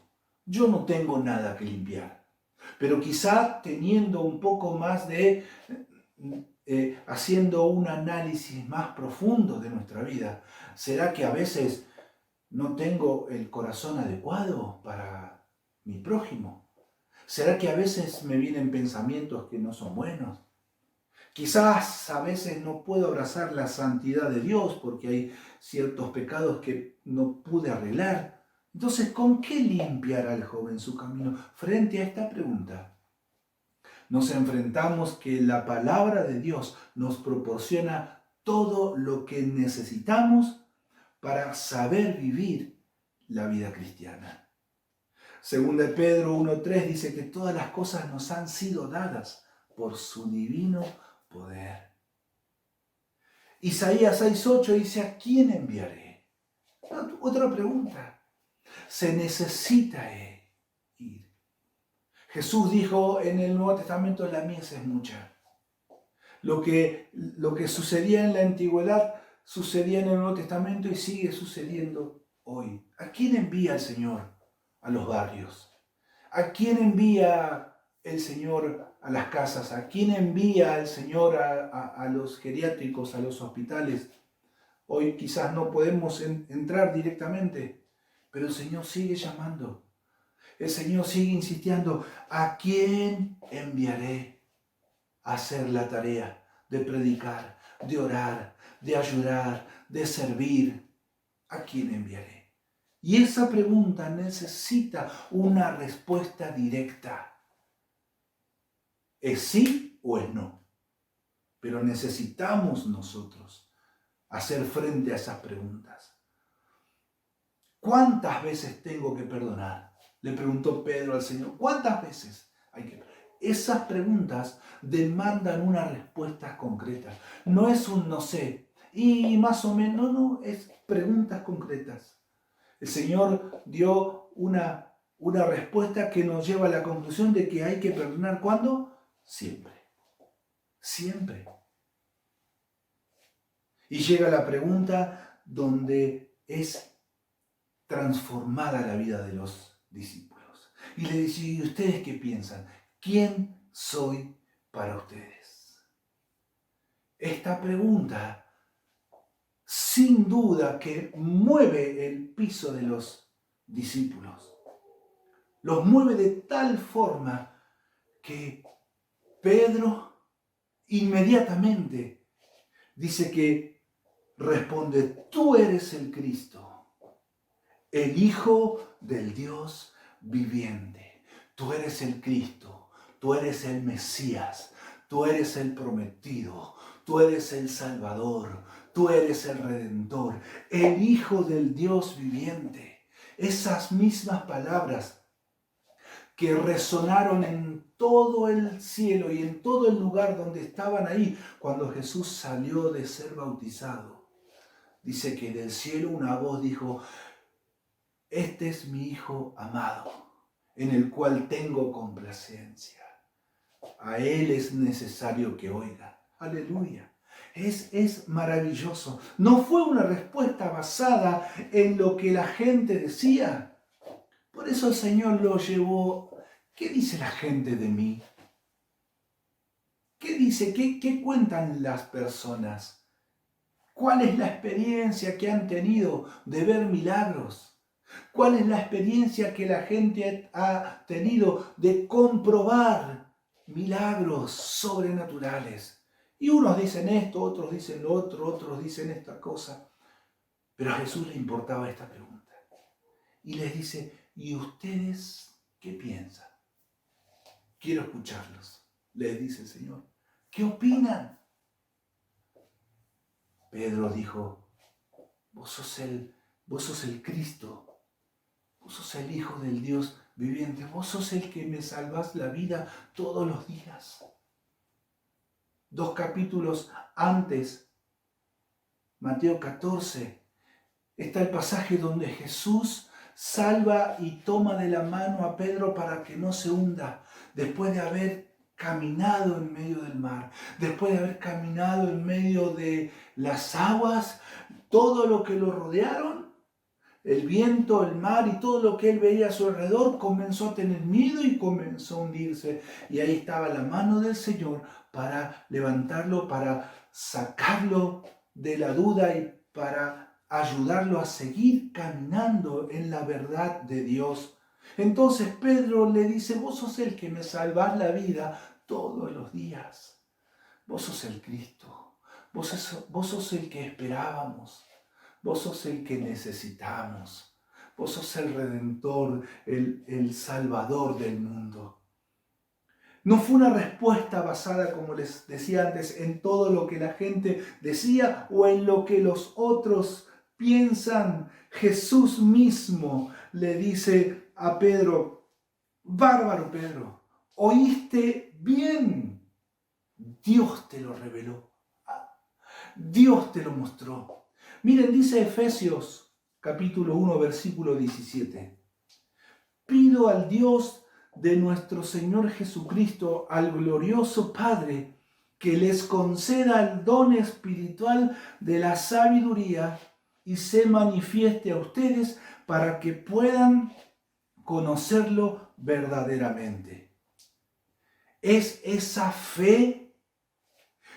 yo no tengo nada que limpiar. Pero quizá teniendo un poco más de, haciendo un análisis más profundo de nuestra vida, ¿será que a veces no tengo el corazón adecuado para mi prójimo? ¿Será que a veces me vienen pensamientos que no son buenos? Quizás a veces no puedo abrazar la santidad de Dios porque hay ciertos pecados que no pude arreglar. Entonces, ¿con qué limpiará el joven su camino? Frente a esta pregunta, nos enfrentamos que la palabra de Dios nos proporciona todo lo que necesitamos para saber vivir la vida cristiana. Segunda de Pedro 1:3 dice que todas las cosas nos han sido dadas por su divino poder. Isaías 6:8 dice, ¿a quién enviaré? Otra pregunta. Se necesita ir. Jesús dijo en el Nuevo Testamento, la mies es mucha. Lo que sucedía en la antigüedad sucedía en el Nuevo Testamento y sigue sucediendo hoy. ¿A quién envía el Señor? A los barrios. ¿A quién envía el Señor a las casas? ¿A quién envía el Señor a los geriátricos, a los hospitales? Hoy quizás no podemos entrar directamente, pero el Señor sigue llamando. El Señor sigue insistiendo. ¿A quién enviaré a hacer la tarea de predicar, de orar, de ayudar, de servir? ¿A quién enviaré? Y esa pregunta necesita una respuesta directa. ¿Es sí o es no? Pero necesitamos nosotros hacer frente a esas preguntas. ¿Cuántas veces tengo que perdonar? Le preguntó Pedro al Señor. ¿Cuántas veces hay que perdonar? Esas preguntas demandan una respuesta concreta. No es un no sé. Y más o menos, no, es preguntas concretas. El Señor dio una respuesta que nos lleva a la conclusión de que hay que perdonar. ¿Cuándo? Siempre. Siempre. Y llega la pregunta donde es transformada la vida de los discípulos. Y le dice, ¿y ustedes qué piensan? ¿Quién soy para ustedes? Esta pregunta sin duda que mueve el piso de los discípulos. Los mueve de tal forma que Pedro inmediatamente dice que responde, tú eres el Cristo, el Hijo del Dios viviente. Tú eres el Cristo, tú eres el Mesías, tú eres el prometido, tú eres el Salvador, tú eres el Redentor, el Hijo del Dios viviente. Esas mismas palabras que resonaron en todo el cielo y en todo el lugar donde estaban ahí cuando Jesús salió de ser bautizado. Dice que del cielo una voz dijo, este es mi Hijo amado, en el cual tengo complacencia. A Él es necesario que oiga. Aleluya. Es maravilloso. No fue una respuesta basada en lo que la gente decía. Por eso el Señor lo llevó. ¿Qué dice la gente de mí? ¿Qué dice? ¿Qué cuentan las personas? ¿Cuál es la experiencia que han tenido de ver milagros? ¿Cuál es la experiencia que la gente ha tenido de comprobar milagros sobrenaturales? Y unos dicen esto, otros dicen lo otro, otros dicen esta cosa. Pero a Jesús le importaba esta pregunta. Y les dice, ¿y ustedes qué piensan? Quiero escucharlos, les dice el Señor. ¿Qué opinan? Pedro dijo, vos sos el Cristo, vos sos el Hijo del Dios viviente, vos sos el que me salvás la vida todos los días. 2 capítulos antes, Mateo 14, está el pasaje donde Jesús salva y toma de la mano a Pedro para que no se hunda, después de haber caminado en medio del mar, después de haber caminado en medio de las aguas, todo lo que lo rodearon, el viento, el mar y todo lo que él veía a su alrededor, comenzó a tener miedo y comenzó a hundirse. Y ahí estaba la mano del Señor para levantarlo, para sacarlo de la duda y para ayudarlo a seguir caminando en la verdad de Dios. Entonces Pedro le dice, vos sos el que me salvás la vida todos los días. Vos sos el Cristo. Vos sos el que esperábamos. Vos sos el que necesitamos. Vos sos el Redentor, el Salvador del mundo. No fue una respuesta basada, como les decía antes, en todo lo que la gente decía o en lo que los otros piensan. Jesús mismo le dice a Pedro, bárbaro Pedro, oíste bien. Dios te lo reveló. Dios te lo mostró. Miren, dice Efesios capítulo 1, versículo 17. Pido al Dios de nuestro Señor Jesucristo, al glorioso Padre, que les conceda el don espiritual de la sabiduría y se manifieste a ustedes para que puedan conocerlo verdaderamente. Es esa fe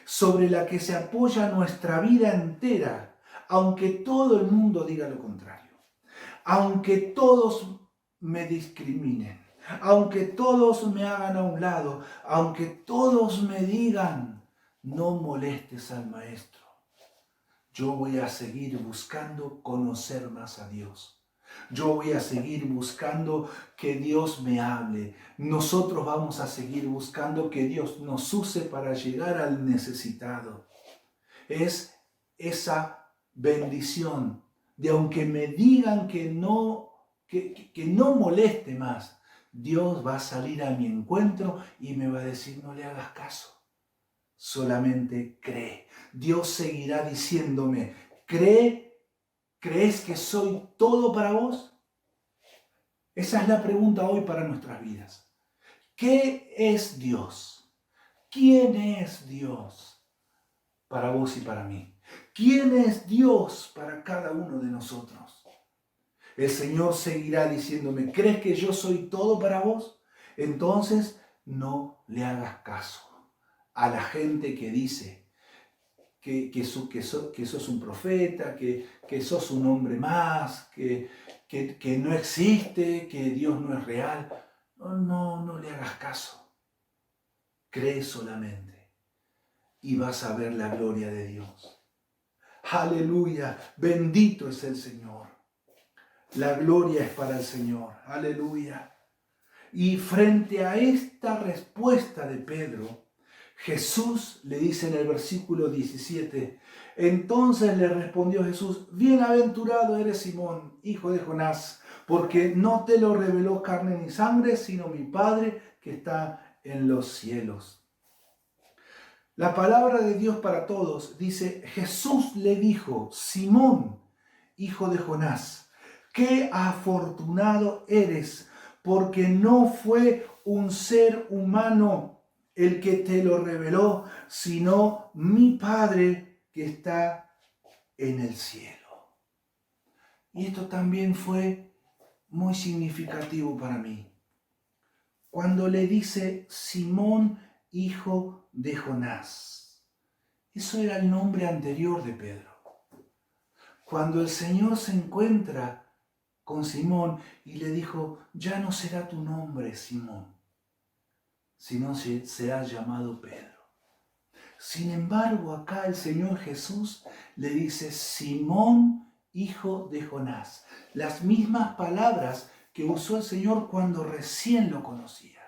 sobre la que se apoya nuestra vida entera, aunque todo el mundo diga lo contrario, aunque todos me discriminen, aunque todos me hagan a un lado, aunque todos me digan, no molestes al maestro. Yo voy a seguir buscando conocer más a Dios. Yo voy a seguir buscando que Dios me hable. Nosotros vamos a seguir buscando que Dios nos use para llegar al necesitado. Es esa bendición de aunque me digan que no moleste más, Dios va a salir a mi encuentro y me va a decir, no le hagas caso, solamente cree. Dios seguirá diciéndome, ¿crees que soy todo para vos? Esa es la pregunta hoy para nuestras vidas. ¿Qué es Dios? ¿Quién es Dios para vos y para mí? ¿Quién es Dios para cada uno de nosotros? El Señor seguirá diciéndome, ¿crees que yo soy todo para vos? Entonces no le hagas caso a la gente que dice que sos un profeta, que sos un hombre más, que no existe, que Dios no es real. No le hagas caso. Cree solamente y vas a ver la gloria de Dios. Aleluya, bendito es el Señor. La gloria es para el Señor. Aleluya. Y frente a esta respuesta de Pedro, Jesús le dice en el versículo 17, entonces le respondió Jesús, bienaventurado eres Simón, hijo de Jonás, porque no te lo reveló carne ni sangre, sino mi Padre que está en los cielos. La palabra de Dios para todos dice, Jesús le dijo, Simón, hijo de Jonás, qué afortunado eres, porque no fue un ser humano el que te lo reveló, sino mi Padre que está en el cielo. Y esto también fue muy significativo para mí. Cuando le dice Simón, hijo de Jonás. Eso era el nombre anterior de Pedro. cuando el Señor se encuentra con Simón y le dijo, ya no será tu nombre Simón, sino serás llamado Pedro. Sin embargo, acá el Señor Jesús le dice, Simón, hijo de Jonás. Las mismas palabras que usó el Señor cuando recién lo conocía.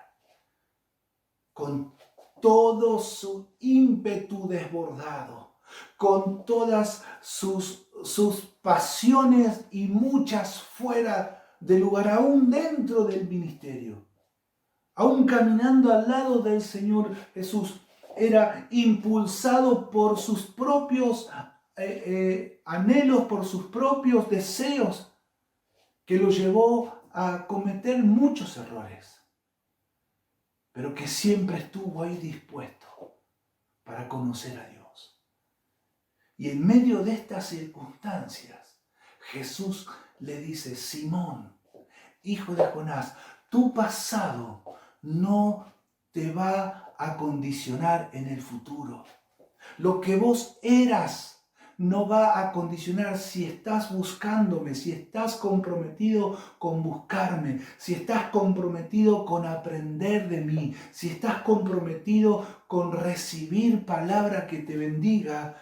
Con todo su ímpetu desbordado, con todas sus pasiones y muchas fuera de lugar, aún dentro del ministerio. Aún caminando al lado del Señor Jesús, era impulsado por sus propios anhelos, por sus propios deseos, que lo llevó a cometer muchos errores, pero que siempre estuvo ahí dispuesto para conocer a Dios. Y en medio de estas circunstancias, Jesús le dice, Simón, hijo de Jonás, tu pasado no te va a condicionar en el futuro. Lo que vos eras no va a condicionar si estás buscándome, si estás comprometido con buscarme, si estás comprometido con aprender de mí, si estás comprometido con recibir palabra que te bendiga.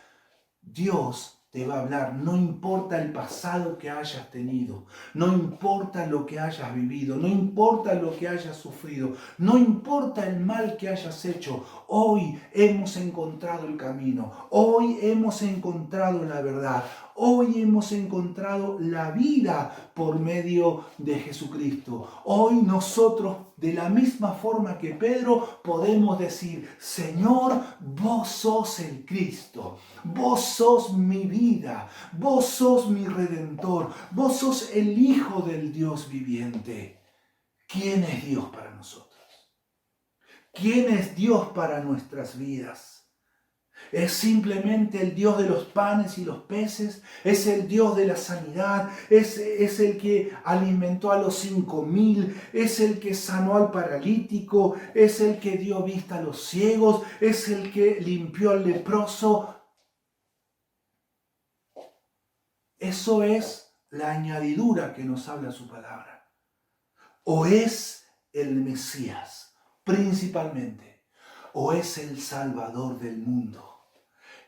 Dios te va a hablar, no importa el pasado que hayas tenido, no importa lo que hayas vivido, no importa lo que hayas sufrido, no importa el mal que hayas hecho. Hoy hemos encontrado el camino, hoy hemos encontrado la verdad, hoy hemos encontrado la vida por medio de Jesucristo. Hoy nosotros, de la misma forma que Pedro, podemos decir, Señor, vos sos el Cristo, vos sos mi vida, vos sos mi Redentor, vos sos el Hijo del Dios viviente. ¿Quién es Dios para nosotros? ¿Quién es Dios para nuestras vidas? ¿Es simplemente el Dios de los panes y los peces? ¿Es el Dios de la sanidad? ¿Es el que alimentó a los 5,000? ¿Es el que sanó al paralítico? ¿Es el que dio vista a los ciegos? ¿Es el que limpió al leproso? Eso es la añadidura que nos habla su palabra. ¿O es el Mesías, principalmente? ¿O es el Salvador del mundo,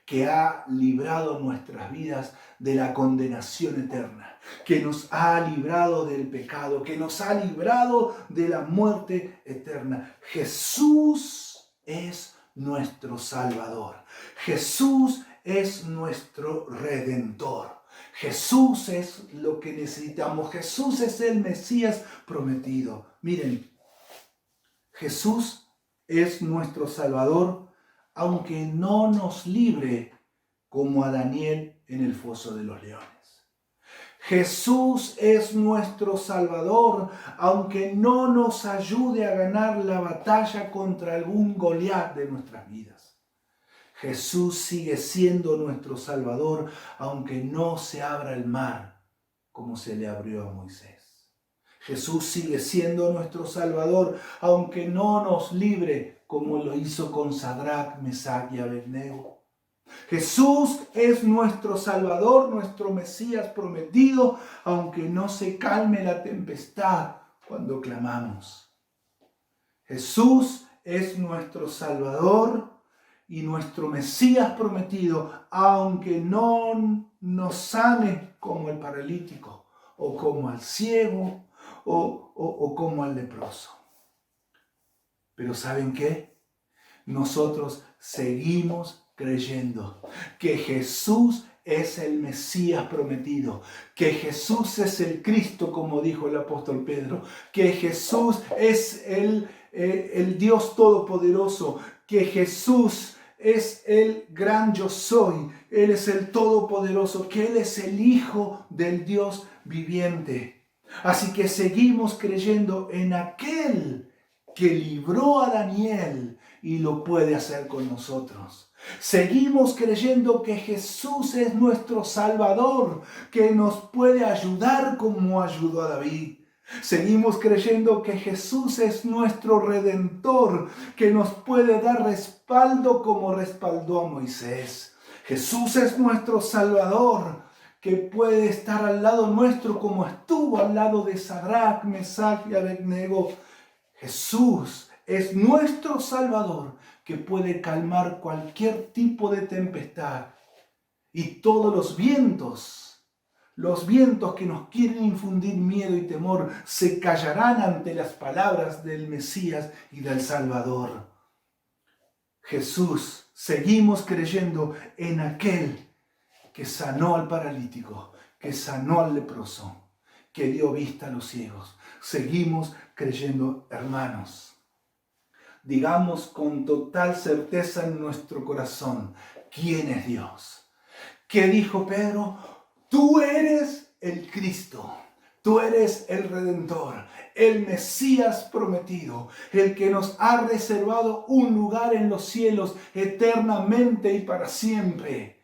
que ha librado nuestras vidas de la condenación eterna, que nos ha librado del pecado, que nos ha librado de la muerte eterna? Jesús es nuestro Salvador. Jesús es nuestro Redentor. Jesús es lo que necesitamos. Jesús es el Mesías prometido. Miren, Jesús es nuestro Salvador, aunque no nos libre como a Daniel en el foso de los leones. Jesús es nuestro Salvador, aunque no nos ayude a ganar la batalla contra algún Goliat de nuestras vidas. Jesús sigue siendo nuestro Salvador, aunque no se abra el mar como se le abrió a Moisés. Jesús sigue siendo nuestro Salvador, aunque no nos libre como lo hizo con Sadrach, Mesach y Abednego. Jesús es nuestro Salvador, nuestro Mesías prometido, aunque no se calme la tempestad cuando clamamos. Jesús es nuestro Salvador y nuestro Mesías prometido, aunque no nos sane como el paralítico, o como al ciego, o como al leproso. Pero ¿saben qué? Nosotros seguimos creyendo que Jesús es el Mesías prometido, que Jesús es el Cristo, como dijo el apóstol Pedro, que Jesús es el Dios Todopoderoso, que Jesús es el gran yo soy, Él es el Todopoderoso, que Él es el Hijo del Dios viviente. Así que seguimos creyendo en aquel que libró a Daniel y lo puede hacer con nosotros. Seguimos creyendo que Jesús es nuestro Salvador, que nos puede ayudar como ayudó a David. Seguimos creyendo que Jesús es nuestro Redentor, que nos puede dar respaldo como respaldó a Moisés. Jesús es nuestro Salvador, que puede estar al lado nuestro como estuvo al lado de Sadrach, Mesach y Abednego. Jesús es nuestro Salvador que puede calmar cualquier tipo de tempestad y todos los vientos que nos quieren infundir miedo y temor se callarán ante las palabras del Mesías y del Salvador. Jesús, seguimos creyendo en aquel que sanó al paralítico, que sanó al leproso, que dio vista a los ciegos. Seguimos creyendo, hermanos. Digamos con total certeza en nuestro corazón, ¿quién es Dios? ¿Qué dijo Pedro? Tú eres el Cristo, tú eres el Redentor, el Mesías prometido, el que nos ha reservado un lugar en los cielos eternamente y para siempre,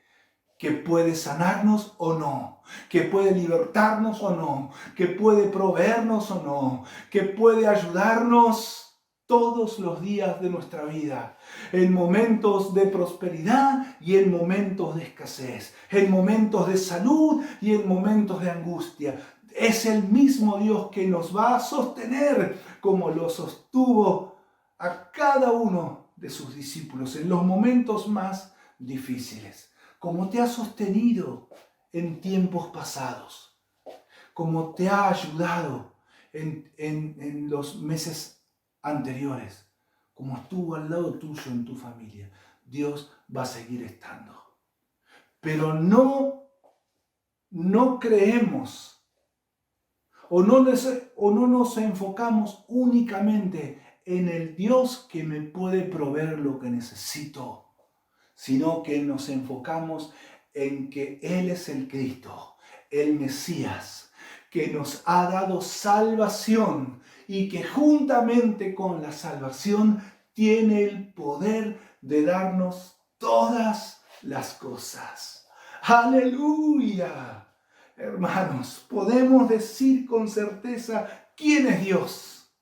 que puede sanarnos o no, que puede libertarnos o no, que puede proveernos o no, que puede ayudarnos todos los días de nuestra vida, en momentos de prosperidad y en momentos de escasez, en momentos de salud y en momentos de angustia. Es el mismo Dios que nos va a sostener como lo sostuvo a cada uno de sus discípulos en los momentos más difíciles, como te ha sostenido en tiempos pasados, como te ha ayudado en los meses anteriores, como estuvo al lado tuyo en tu familia. Dios va a seguir estando. Pero no creemos o no nos enfocamos únicamente en el Dios que me puede proveer lo que necesito, sino que nos enfocamos en que Él es el Cristo, el Mesías, que nos ha dado salvación y que juntamente con la salvación tiene el poder de darnos todas las cosas. ¡Aleluya! Hermanos, podemos decir con certeza quién es Dios.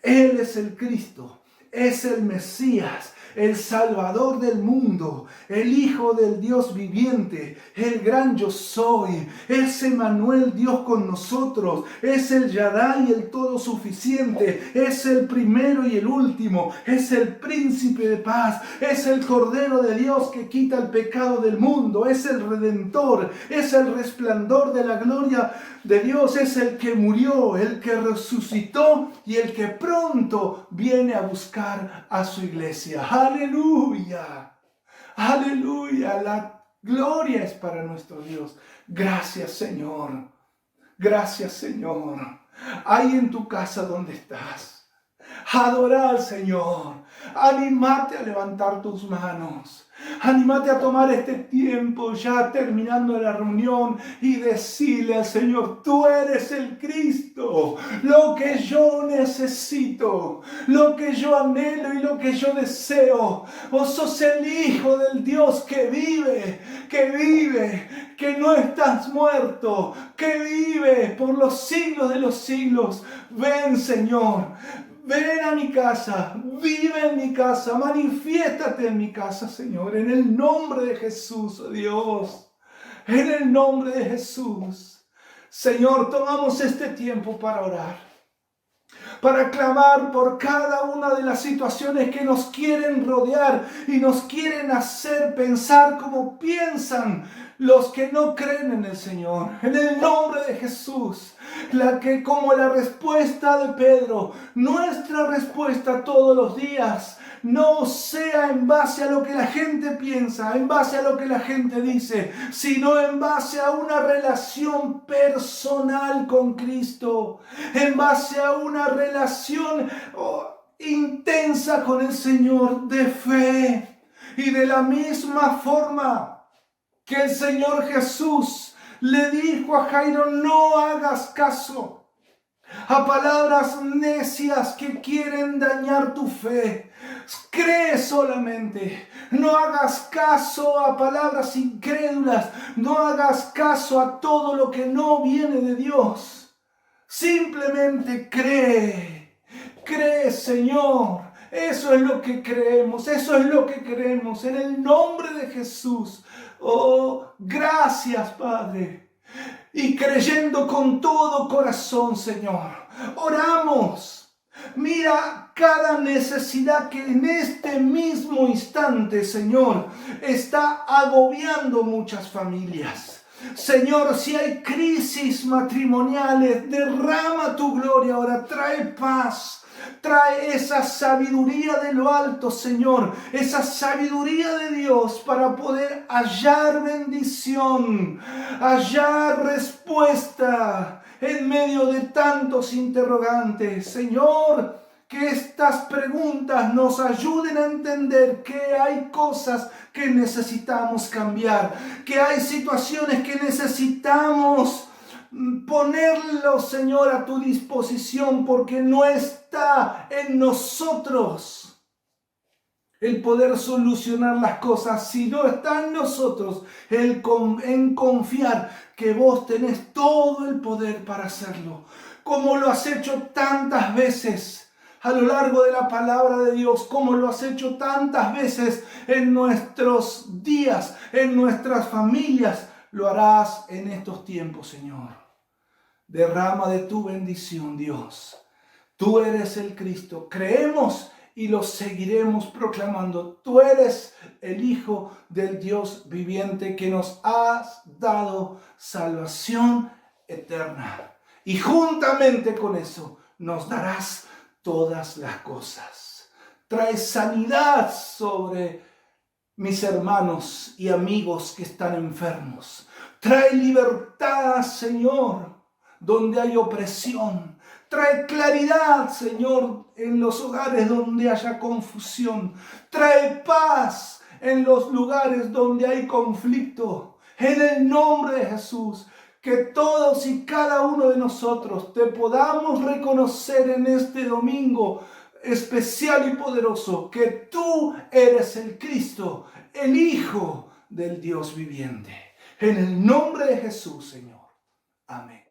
Él es el Cristo, es el Mesías, el Salvador del mundo, el Hijo del Dios viviente, el gran yo soy, es Emmanuel, Dios con nosotros, es el Yadai, el todo suficiente, es el primero y el último, es el príncipe de paz, es el Cordero de Dios que quita el pecado del mundo, es el Redentor, es el resplandor de la gloria de Dios, es el que murió, el que resucitó y el que pronto viene a buscar a su iglesia. ¡Aleluya! ¡Aleluya! La gloria es para nuestro Dios. Gracias, Señor. Gracias, Señor. Ahí en tu casa donde estás, adora al Señor. Anímate a levantar tus manos. Anímate a tomar este tiempo ya terminando la reunión y decirle al Señor: tú eres el Cristo, lo que yo necesito, lo que yo anhelo y lo que yo deseo. Vos sos el Hijo del Dios que vive, que no estás muerto, que vive por los siglos de los siglos. Ven, Señor. Ven a mi casa, vive en mi casa, manifiéstate en mi casa, Señor, en el nombre de Jesús, oh Dios, en el nombre de Jesús. Señor, tomamos este tiempo para orar, para clamar por cada una de las situaciones que nos quieren rodear y nos quieren hacer pensar como piensan los que no creen en el Señor. En el nombre de Jesús, como la respuesta de Pedro, nuestra respuesta todos los días no sea en base a lo que la gente piensa, en base a lo que la gente dice, sino en base a una relación personal con Cristo, en base a una relación intensa con el Señor de fe. Y de la misma forma que el Señor Jesús le dijo a Jairo: no hagas caso a palabras necias que quieren dañar tu fe. Cree solamente. No hagas caso a palabras incrédulas. No hagas caso a todo lo que no viene de Dios. Simplemente cree. Cree, Señor. Eso es lo que creemos. Eso es lo que queremos. En el nombre de Jesús. Oh, gracias, Padre. y creyendo con todo corazón, Señor, oramos. Mira cada necesidad que en este mismo instante, Señor, está agobiando muchas familias. Señor, si hay crisis matrimoniales, derrama tu gloria ahora, trae paz. Trae esa sabiduría de lo alto, Señor, esa sabiduría de Dios para poder hallar bendición, hallar respuesta en medio de tantos interrogantes. Señor, que estas preguntas nos ayuden a entender que hay cosas que necesitamos cambiar, que hay situaciones que necesitamos ponerlo, Señor, a tu disposición, porque no está en nosotros el poder solucionar las cosas, sino está en nosotros en confiar que vos tenés todo el poder para hacerlo, como lo has hecho tantas veces a lo largo de la palabra de Dios, como lo has hecho tantas veces en nuestros días, en nuestras familias. Lo harás en estos tiempos, Señor. Derrama de tu bendición, Dios. Tú eres el Cristo. Creemos y lo seguiremos proclamando. Tú eres el Hijo del Dios viviente, que nos has dado salvación eterna. Y juntamente con eso nos darás todas las cosas. Trae sanidad sobre mis hermanos y amigos que están enfermos. Trae libertad, Señor, donde hay opresión. Trae claridad, Señor, en los hogares donde haya confusión. Trae paz en los lugares donde hay conflicto. En el nombre de Jesús, que todos y cada uno de nosotros te podamos reconocer en este domingo especial y poderoso, que tú eres el Cristo, el Hijo del Dios viviente. En el nombre de Jesús, Señor. Amén.